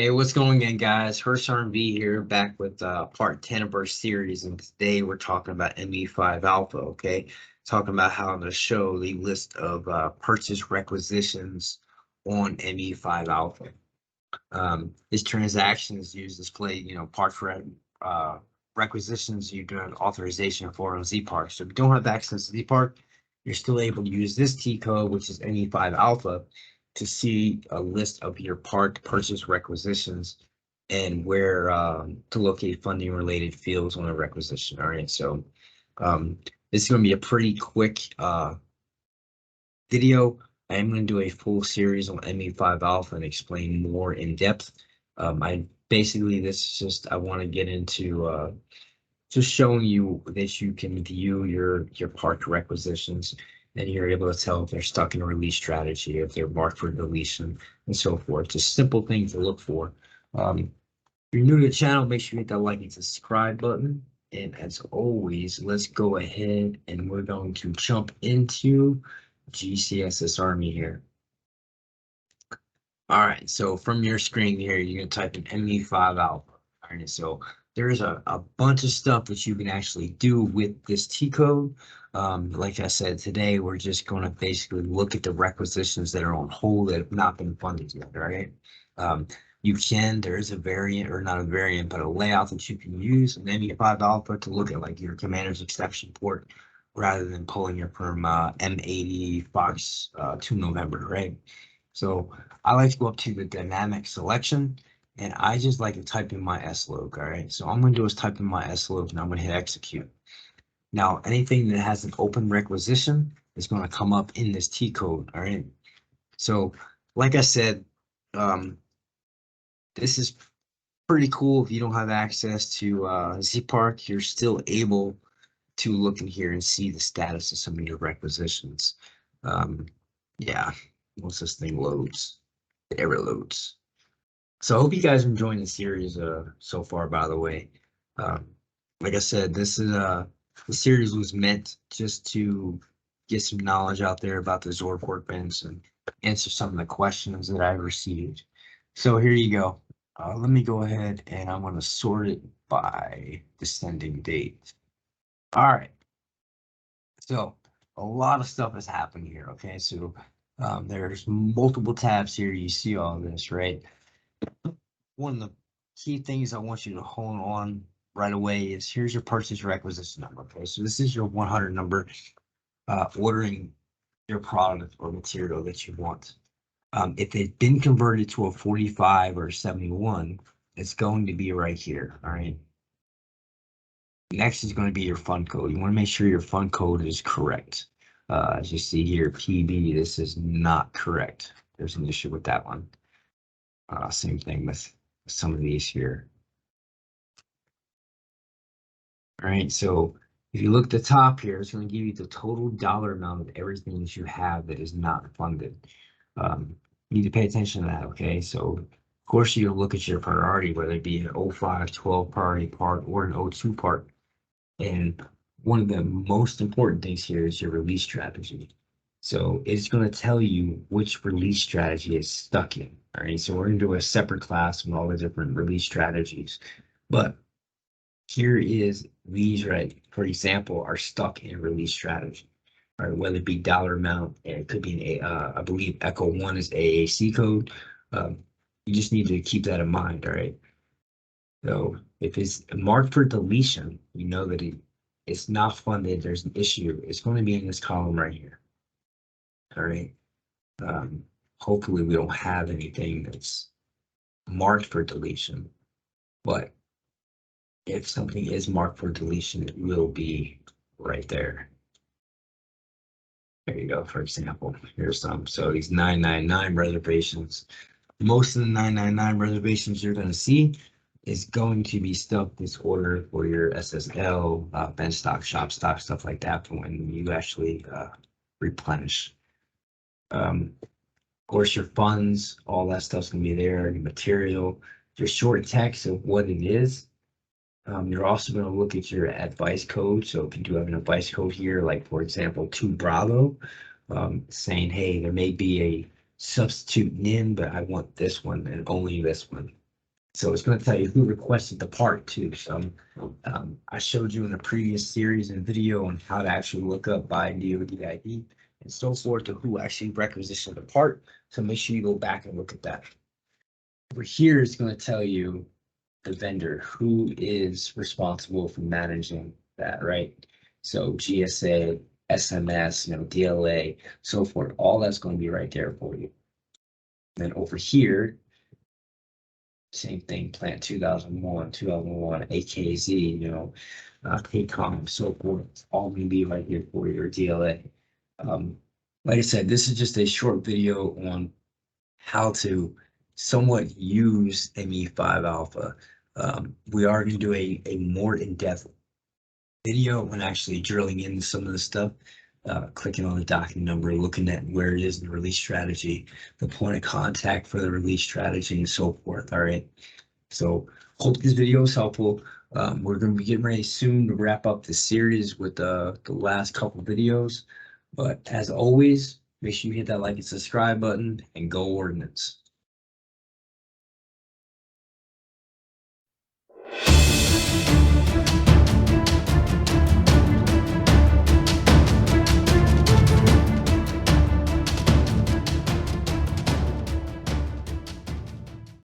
Hey, what's going on, guys? First R&B here, back with part 10 of our series, and today we're talking about ME5 Alpha, okay? Talking about how to show the list of purchase requisitions on ME5 Alpha. This transaction is used to display, part for requisitions you do an authorization for on ZPark. So if you don't have access to ZPark, you're still able to use this T code, which is ME5 Alpha, to see a list of your part purchase requisitions and where to locate funding related fields on a requisition. All right, so this is going to be a pretty quick video. I am going to do a full series on ME5 Alpha and explain more in depth. I want to get into just showing you that you can view your part requisitions, and you're able to tell if they're stuck in a release strategy, if they're marked for deletion, and so forth. Just simple things to look for. If you're new to the channel, make sure you hit that like and subscribe button. And as always, let's go ahead and we're going to jump into GCSS-Army here. All right, so from your screen here, you're going to type in ME5 Alpha. All right, so there's a bunch of stuff that you can actually do with this T code. Like I said, today we're just going to basically look at the requisitions that are on hold that have not been funded yet, right? There is a variant, or not a variant, but a layout that you can use in ME5 Alpha to look at like your commander's exception port rather than pulling it from M80 Fox 2 November, right? So I like to go up to the dynamic selection, and I just like to type in my slog. All right, so all I'm going to do is type in my slog, and I'm going to hit execute. Now, anything that has an open requisition is going to come up in this T code. All right, so like I said, this is pretty cool. If you don't have access to ZPark, you're still able to look in here and see the status of some of your requisitions. Yeah, once this thing loads, it ever loads. So I hope you guys are enjoying the series so far, by the way. Like I said, this is the series was meant just to get some knowledge out there about the Zork workbench and answer some of the questions that I received. So here you go. Let me go ahead and I'm going to sort it by descending date. All right. So a lot of stuff has happened here. Okay, so there's multiple tabs here. You see all this, right? One of the key things I want you to hone on right away is here's your purchase requisition number. Okay, so this is your 100 number, ordering your product or material that you want. If it's been converted to a 45 or 71, it's going to be right here. All right. Next is going to be your fund code. You want to make sure your fund code is correct. As you see here, PB, this is not correct. There's an issue with that one. Same thing with some of these here. All right, so if you look at the top here, it's going to give you the total dollar amount of everything that you have that is not funded. You need to pay attention to that, okay? So, of course, you'll look at your priority, whether it be an 05, 12 priority part or an 02 part. And one of the most important things here is your release strategy. So it's going to tell you which release strategy is stuck in. All right, so we're going to do a separate class with all the different release strategies. But here is these, right, for example, are stuck in release strategy. All right, whether it be dollar amount, and it could be an I believe Echo 1 is AAC code. You just need to keep that in mind, all right? So if it's marked for deletion, you know that it's not funded, there's an issue. It's going to be in this column right here. All right. Hopefully we don't have anything that's marked for deletion, but if something is marked for deletion, it will be right there. There you go, for example. Here's some. So these 999 reservations, most of the 999 reservations you're going to see is going to be stuff that's ordered for your SSL, bench stock, shop stock, stuff like that for when you actually replenish. Of course, your funds, all that stuff's gonna be there, your material, your short text of what it is. You're also going to look at your advice code. So if you do have an advice code here, like for example, 2 Bravo, saying, hey, there may be a substitute NIN, but I want this one and only this one. So it's going to tell you who requested the part too. So I showed you in a previous series and video on how to actually look up by DoD ID and so forth to who actually requisitioned the part. So make sure you go back and look at that. Over here is going to tell you the vendor who is responsible for managing that, right? So GSA, SMS, DLA, so forth. All that's going to be right there for you. And then over here, same thing, plant 2001, AKZ, PACOM, so forth. It's all going to be right here for your DLA. Like I said, this is just a short video on how to somewhat use ME5 alpha. We are going to do a more in-depth video when actually drilling into some of the stuff, clicking on the document number, looking at where it is in the release strategy, the point of contact for the release strategy, and so forth. All right. So hope this video is helpful. We're going to be getting ready soon to wrap up the series with the last couple videos. But as always, make sure you hit that like and subscribe button and go Ordnance.